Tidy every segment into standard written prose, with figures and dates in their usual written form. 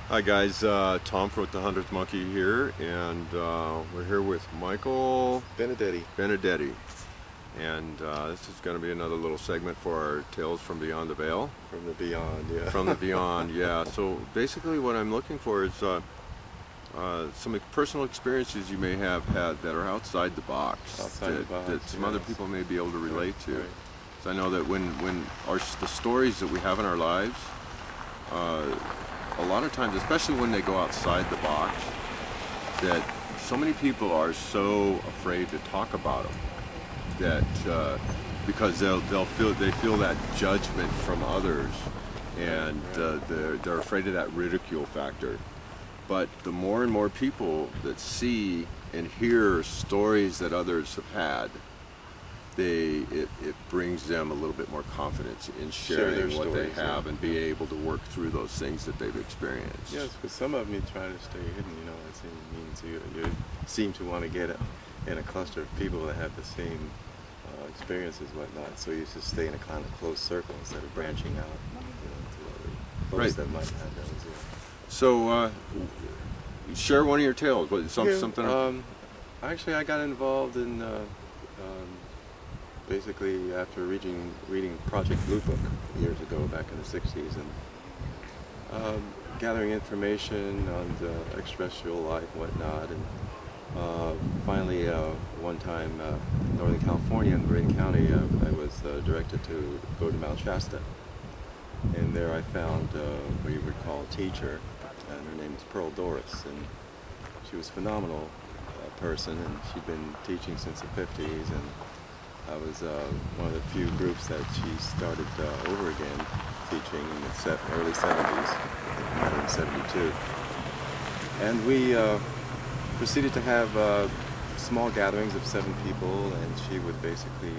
Hi guys, Tom from the Hundredth Monkey here, and we're here with Michael Benedetti. And this is going to be another little segment for our Tales from Beyond the Veil. From the beyond, yeah. From the beyond, yeah. So basically what I'm looking for is some personal experiences you may have had that are outside the box, that some other people may be able to relate to. Right. So I know that when the stories that we have in our lives, a lot of times, especially when they go outside the box, that so many people are so afraid to talk about them that because they feel that judgment from others, and they're afraid of that ridicule factor. But the more and more people that see and hear stories that others have had, it brings them a little bit more confidence in sharing what they have and be able to work through those things that they've experienced. Yes, because some of them you try to stay hidden, you know, it means you seem to want to get in a cluster of people that have the same experiences and whatnot, so you just stay in a kind of closed circle instead of branching out, you know, to other folks that might have those. Yeah. So, share one of your tales. Something. Actually, I got involved in basically after reading Project Blue Book years ago, back in the '60s, and gathering information on the extraterrestrial life and whatnot, and finally one time Northern California in Marin County, I was directed to go to Mount Shasta, and there I found what you would call a teacher, and her name is Pearl Doris, and she was a phenomenal person, and she'd been teaching since the 50s, and I was one of the few groups that she started over again teaching in the early 70s, 1972. And we proceeded to have small gatherings of 7 people, and she would basically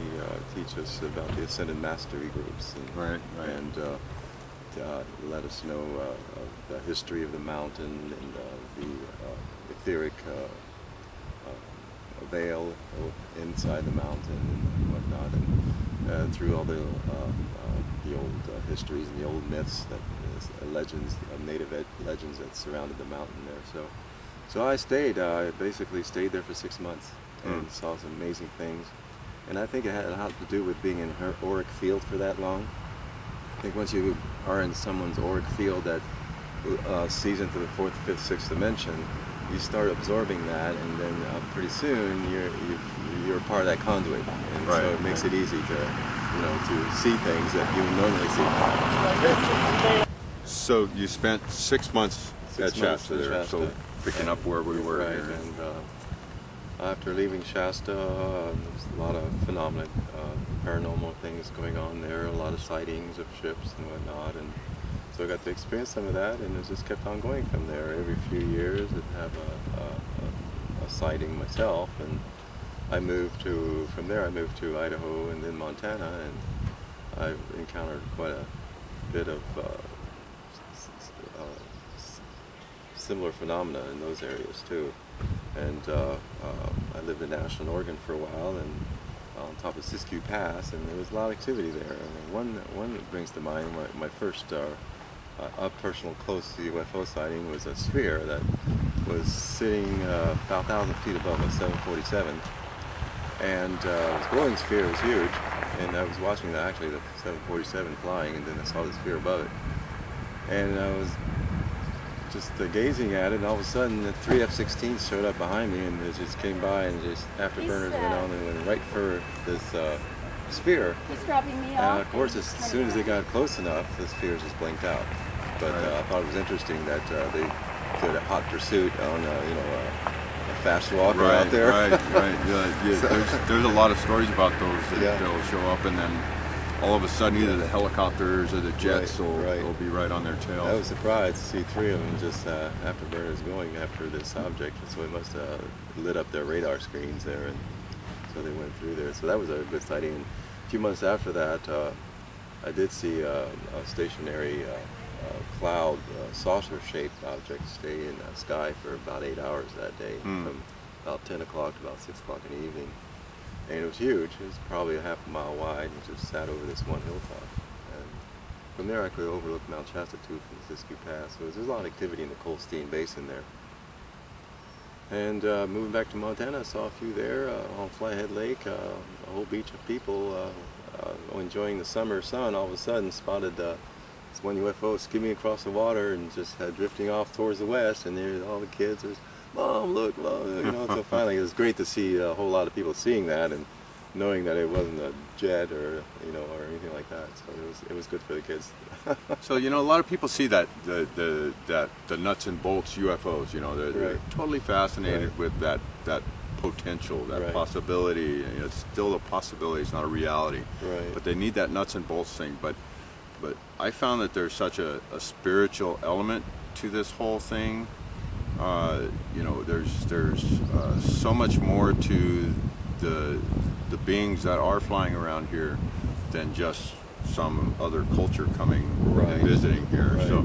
teach us about the Ascended Mastery groups, and, and let us know the history of the mountain and the etheric veil inside the mountain and whatnot, and through all the old histories and the old myths, legends, native legends that surrounded the mountain there. So I stayed. I basically stayed there for 6 months and saw some amazing things. And I think it had a lot to do with being in her auric field for that long. I think once you are in someone's auric field that sees into the 4th, 5th, 6th dimension, you start absorbing that, and then pretty soon you're a part of that conduit, and so it makes it easy to see things that you normally see. So you spent 6 months at Shasta there, so picking up where we were here. And after leaving Shasta, there was a lot of phenomenal paranormal things going on there, a lot of sightings of ships and whatnot, and so I got to experience some of that, and it just kept on going from there. Every few years I'd have a sighting myself, and from there I moved to Idaho and then Montana, and I've encountered quite a bit of similar phenomena in those areas too. And I lived in Ashland, Oregon for a while, and on top of Siskiyou Pass, and there was a lot of activity there. And one that brings to mind, my first up personal close to UFO sighting was a sphere that was sitting about 1,000 feet above a 747, and it was a glowing sphere. It was huge, and I was watching the 747 flying, and then I saw the sphere above it, and I was just gazing at it, and all of a sudden the 3 F-16s showed up behind me, and they just came by, and just afterburners went on and went right for this sphere. He's dropping me off. Of course, as soon as they got close enough, the sphere just blinked out. But I thought it was interesting that they did a hot pursuit on a fast walker out there. There's a lot of stories about those that they'll show up, and then all of a sudden either the helicopters or the jets will be right on their tail. I was surprised to see 3 of them just afterburners going after this object, so it must have lit up their radar screens there, and so they went through there. So that was a good sighting. And a few months after that, I did see a stationary cloud, saucer-shaped object stay in the sky for about 8 hours that day, from about 10 o'clock to about 6 o'clock in the evening. And it was huge. It was probably a half a mile wide, and just sat over this one hilltop. And from there I could overlook Mount Shasta too from the Siskiyou Pass. So there's a lot of activity in the Colstein Basin there. And moving back to Montana, I saw a few there on Flyhead Lake, a whole beach of people enjoying the summer sun. All of a sudden spotted this one UFO skimming across the water and just drifting off towards the west, and there all the kids was, "Mom, look, Mom," you know. So finally it was great to see a whole lot of people seeing that and knowing that it wasn't a jet or, you know, or anything like that. So it was good for the kids. So, you know, a lot of people see that the nuts and bolts UFOs, you know, they're totally fascinated with that potential, that possibility. You know, it's still a possibility, it's not a reality. Right. But they need that nuts and bolts thing. But I found that there's such a spiritual element to this whole thing. You know, there's so much more to the beings that are flying around here than just some other culture coming and visiting here. Right. So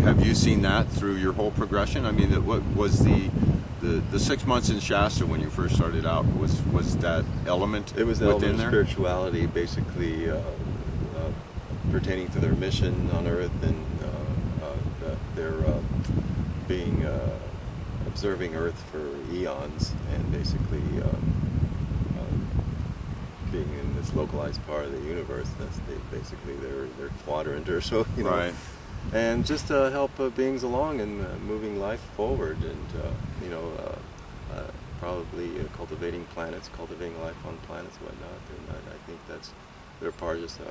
have you seen that through your whole progression? I mean, what was the 6 months in Shasta when you first started out? Was that element? It was the element of there? spirituality, basically pertaining to their mission on Earth, and their being observing Earth for eons, and basically being in this localized part of the universe. That's basically their quadrant or so, you know. Right. And just to help beings along and moving life forward, and you know, probably cultivating planets, cultivating life on planets, and whatnot. And I think that's their part, just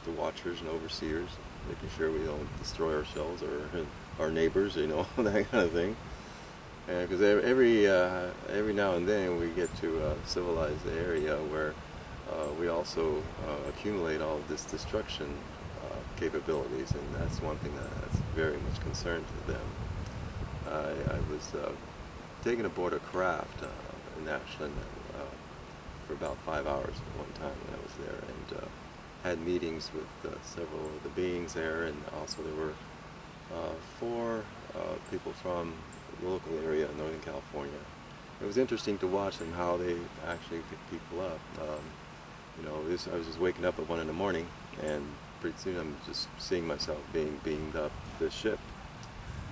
the watchers and overseers, making sure we don't destroy ourselves or our neighbors, you know, that kind of thing. Because every now and then we get to a civilized area where we also accumulate all of this destruction capabilities, and that's one thing that's very much concerned to them. I was taken aboard a craft in Ashland for about 5 hours at one time when I was there, and had meetings with several of the beings there, and also there were 4 people from the local area in Northern California. It was interesting to watch them, how they actually pick people up. You know, I was just waking up at 1 in the morning, and pretty soon I'm just seeing myself being beamed up the ship.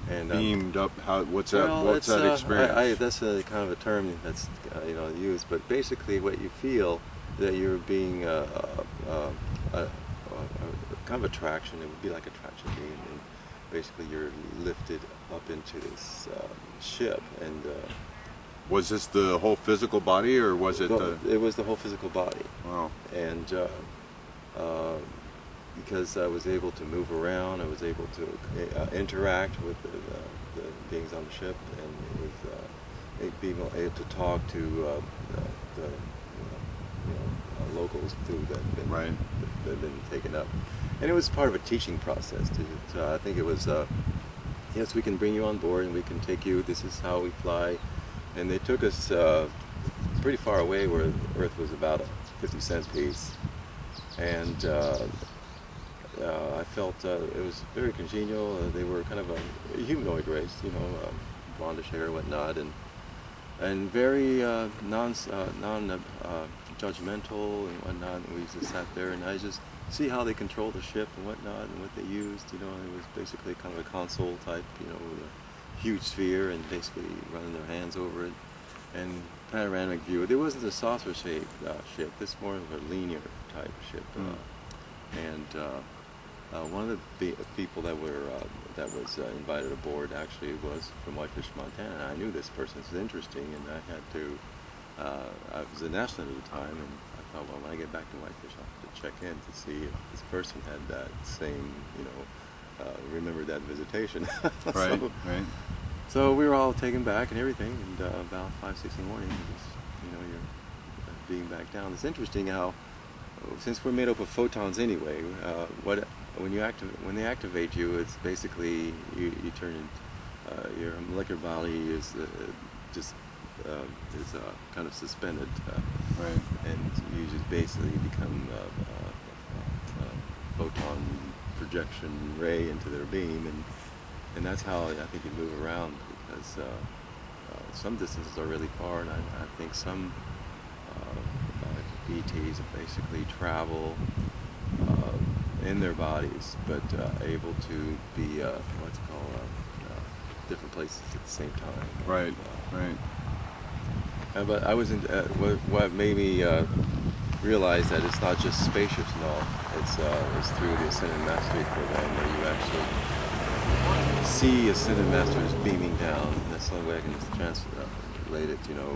And beamed up? What's well, that experience? That's a kind of a term that's you know, used, but basically what you feel that you're being kind of attraction. It would be like a traction beam, and basically you're lifted up into this ship. And was this the whole physical body, or was it it was the whole physical body. Wow. And because I was able to move around, I was able to interact with the beings on the ship, and it was being able to talk to the locals too that had been taken up. And it was part of a teaching process. I think it was, yes, we can bring you on board and we can take you, this is how we fly. And they took us pretty far away where Earth was about a 50-cent piece. And I felt it was very congenial. They were kind of a humanoid race, you know, blondish hair and whatnot, and very non-judgmental and whatnot. And we just sat there, and I just see how they control the ship and whatnot, and what they used. You know, it was basically kind of a console type, you know, with a huge sphere, and basically running their hands over it, and panoramic view. There wasn't a saucer-shaped ship. This more of a linear type ship. One of the people that was invited aboard actually was from Whitefish, Montana. And I knew this person was interesting, and I had to. I was in Ashland at the time, and I thought, well, when I get back to Whitefish, I'll have to check in to see if this person had that same, you know, remembered that visitation. Right. Right. So we were all taken back and everything, and about 5, 6 in the morning, you're being back down. It's interesting how, since we're made up of photons anyway, when they activate you, it's basically you turn in, your molecular body is kind of suspended, right, and you just basically become a photon projection ray into their beam, and that's how I think you move around, because some distances are really far, and I think some ETs basically travel in their bodies, but able to be what's it called different places at the same time. Right, right. But I wasn't. What made me realize that it's not just spaceships and all. It's through the Ascended Mastery program where you actually see Ascended Masters beaming down. That's the only way I can translate it. You know,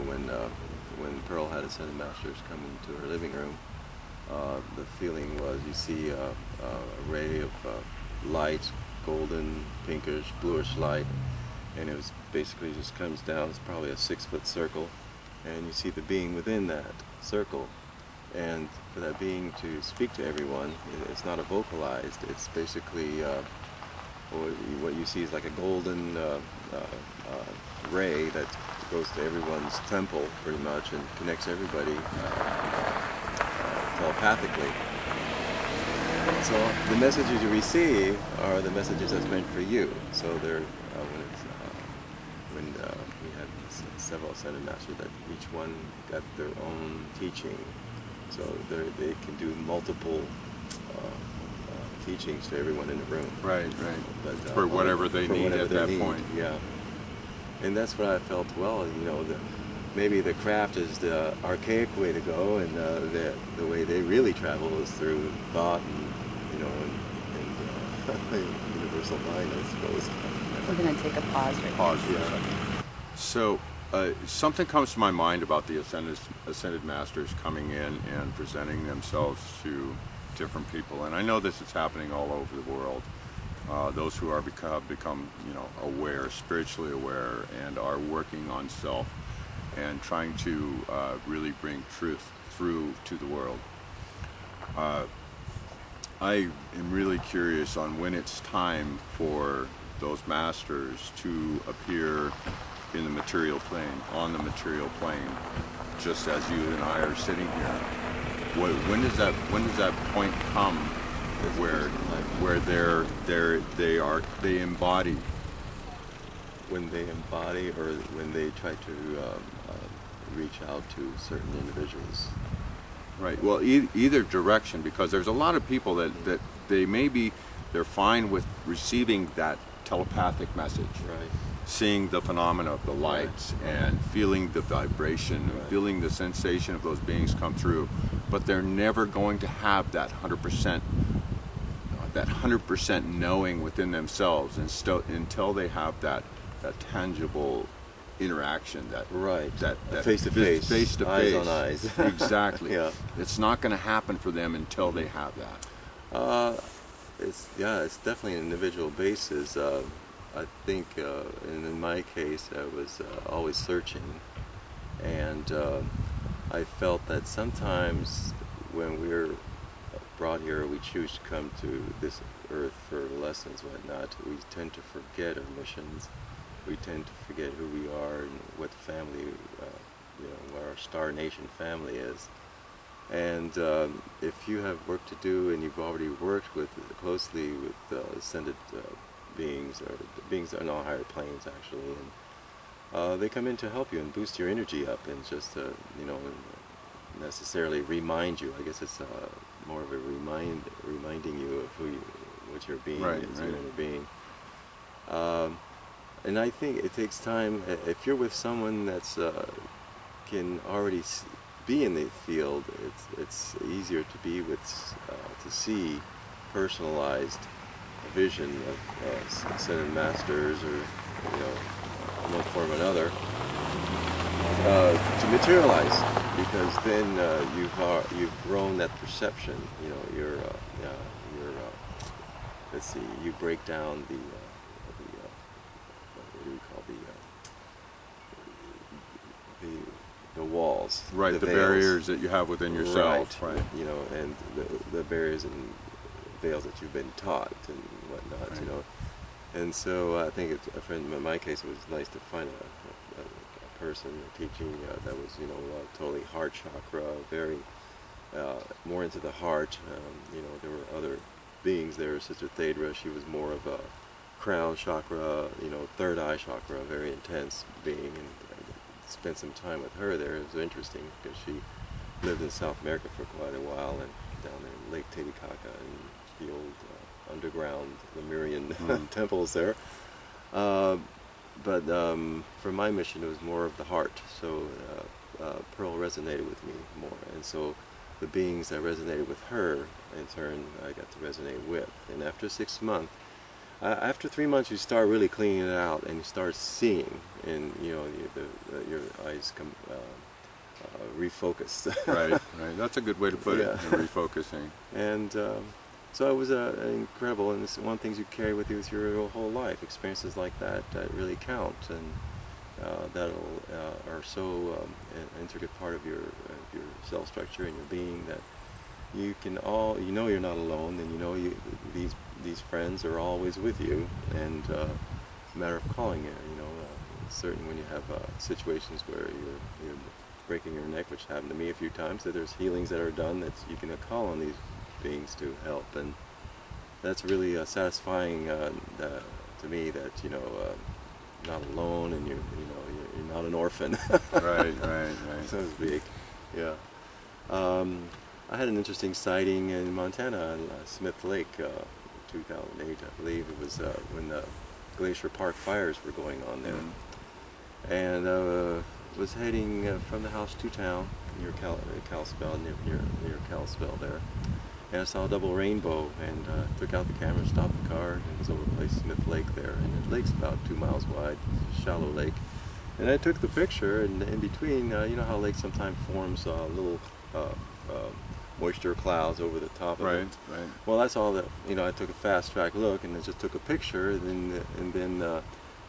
when Pearl had Ascended Masters come into her living room, the feeling was you see a ray of light, golden, pinkish, bluish light, and it was basically just comes down. It's probably a 6-foot circle, and you see the being within that circle. And for that being to speak to everyone, it's not a vocalized. It's basically what you see is like a golden ray that goes to everyone's temple pretty much and connects everybody telepathically. So the messages you receive are the messages that's meant for you. So they're when we had several Ascended Masters that each one got their own teaching. So they can do multiple teachings to everyone in the room. Right, right. But, for whatever they need at that point. Yeah. And that's what I felt, well, you know, maybe the craft is the archaic way to go, and the way they really travel is through thought and, you know, and universal mind, I suppose. We're going to take a pause right Pause for a second. So, something comes to my mind about the Ascended Masters coming in and presenting themselves to different people, and I know this is happening all over the world. Those who are become you know, aware, spiritually aware, and are working on self and trying to really bring truth through to the world. I am really curious on when it's time for those masters to appear in the material plane, on the material plane, just as you and I are sitting here. When does that point come where they embody? When they embody, or when they try to reach out to certain individuals. Right. Well, either direction, because there's a lot of people that they're fine with receiving that telepathic message. Right. Seeing the phenomena of the lights, right, and feeling the vibration, right, feeling the sensation of those beings come through, but they're never going to have that 100% knowing within themselves until they have that tangible interaction, that face to face, eyes on eyes. Exactly. Yeah. It's not going to happen for them until they have that. It's definitely an individual basis. I think, in my case, I was always searching, and I felt that sometimes when we're brought here, we choose to come to this earth for lessons, whatnot, we tend to forget our missions. We tend to forget who we are and what family, what our Star Nation family is. And if you have work to do and you've already worked closely with ascended beings, or beings on all higher planes actually, and they come in to help you and boost your energy up, and just necessarily remind you. I guess it's more of a reminding you of what your being is, your inner being. And I think it takes time. If you're with someone that's can already be in the field, it's easier to be with to see personalized vision of Ascended Masters, or in one form or another, to materialize, because then you've grown that perception. You're let's see, you break down the what do you call the walls, right? The barriers that you have within yourself, right? And the barriers and veils that you've been taught and whatnot, right. And so I think in my case, it was nice to find a person teaching that was, totally heart chakra, very more into the heart. There were other beings there. Sister Thedra, she was more of a crown chakra, third eye chakra, very intense being, and I spent some time with her there. It was interesting because she lived in South America for quite a while, and down there in Lake Titicaca, and the old underground Lemurian temples there. But for my mission, it was more of the heart. So Pearl resonated with me more, and so the beings that resonated with her, in turn, I got to resonate with. And after 6 months, after 3 months, you start really cleaning it out, and you start seeing, and your eyes come refocus. Right. That's a good way to put it. Refocusing. And so it was incredible, and it's one of the things you carry with you through your whole life. Experiences like that really count, and that are so an intricate part of your cell structure and your being that you can you're not alone, and these friends are always with you, and a matter of calling it. Certain when you have situations where you're breaking your neck, which happened to me a few times, that there's healings that are done that you can call on these beings to help, and that's really satisfying to me, that not alone, and you're not an orphan. Right. So to speak. Yeah. I had an interesting sighting in Montana on Smith Lake, 2008, I believe. It was when the Glacier Park fires were going on there. And was heading from the house to town near Kalispell, near Kalispell there. And I saw a double rainbow, and took out the camera, stopped the car, and it was over place Smith Lake there. And the lake's about 2 miles wide, shallow lake. And I took the picture, and in between, you know how lake sometimes forms little moisture clouds over the top of it. Right. Well, that's all that, I took a fast track look, and I just took a picture, and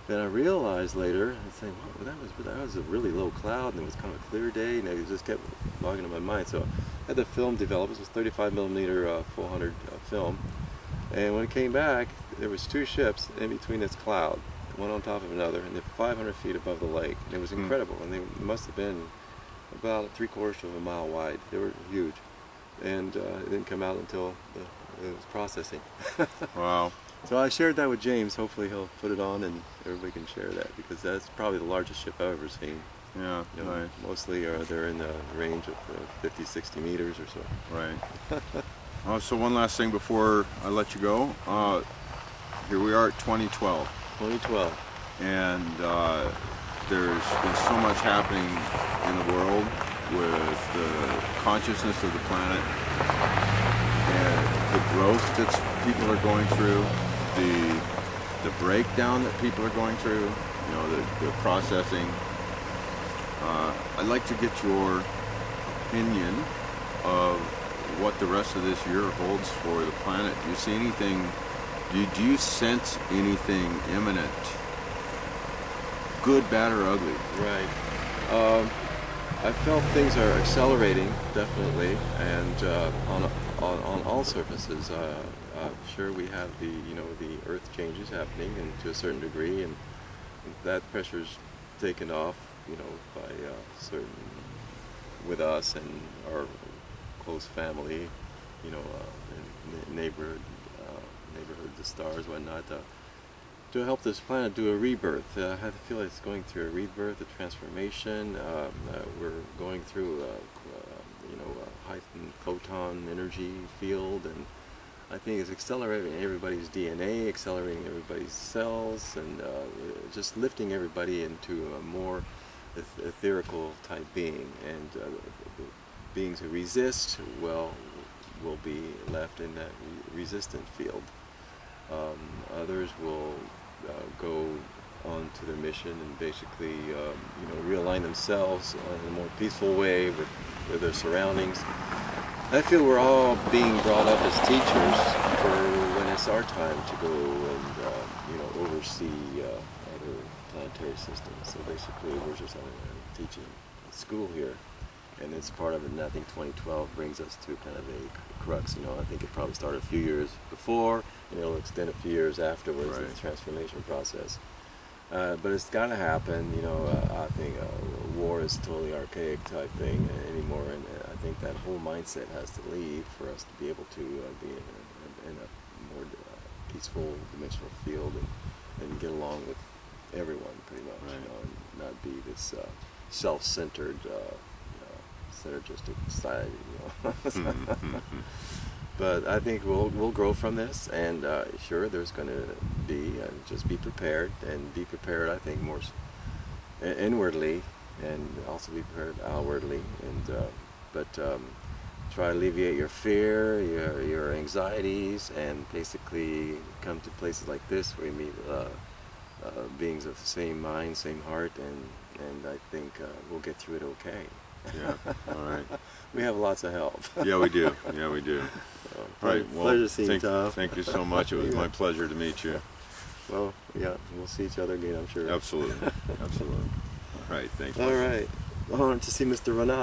then I realized later, I said, well, that was a really low cloud, and it was kind of a clear day, and it just kept logging in my mind. So I had the film developed. It was 35 millimeter 400 film, and when it came back, there was 2 ships in between this cloud, one on top of another, and they're 500 feet above the lake. And it was incredible, and they must have been about 3/4 of a mile wide. They were huge, and it didn't come out until it was processing. Wow. So I shared that with James. Hopefully he'll put it on and everybody can share that, because that's probably the largest ship I've ever seen. Yeah, right. Mostly they're in the range of 50, 60 meters or so. Right. So one last thing before I let you go. Here we are at 2012. 2012. And there's been so much happening in the world with the consciousness of the planet and the growth that people are going through, the breakdown that people are going through, the processing. I'd like to get your opinion of what the rest of this year holds for the planet. Do you see anything, do you sense anything imminent? Good, bad, or ugly? Right. I felt things are accelerating, definitely, and on all surfaces. Sure, we have the Earth changes happening, and to a certain degree, and that pressure's taken off, by certain, with us and our close family, neighborhood, the stars, whatnot. To help this planet do a rebirth. I feel like it's going through a rebirth, a transformation. We're going through a heightened photon energy field, and I think it's accelerating everybody's DNA, accelerating everybody's cells, and just lifting everybody into a more etherical type being. And the beings who resist will be left in that resistant field. Others will go on to their mission and basically realign themselves in a more peaceful way with their surroundings. I feel we're all being brought up as teachers for when it's our time to go and oversee other planetary systems. So basically we're just teaching school here, and it's part of it. And I think 2012 brings us to kind of a crux. I think it probably started a few years before, and it'll extend a few years afterwards. Right. In the transformation process. But it's got to happen. I think war is totally archaic type thing anymore, and I think that whole mindset has to leave for us to be able to be in a more peaceful dimensional field and get along with everyone pretty much, Right. And not be this self-centered, synergistic society. But I think we'll grow from this, and sure, there's going to be, just be prepared, and be prepared, I think, more inwardly, and also be prepared outwardly, and try to alleviate your fear, your anxieties, and basically come to places like this where you meet beings of the same mind, same heart, and I think we'll get through it okay. Yeah. All right. We have lots of help. Yeah, we do. Yeah, we do. All right. Well, pleasure seeing you, Tom. Thank you so much. It was my pleasure to meet you. Well, yeah, we'll see each other again, I'm sure. Absolutely. Absolutely. All right. Thanks. All right. I want to see Mr. Ronaldo.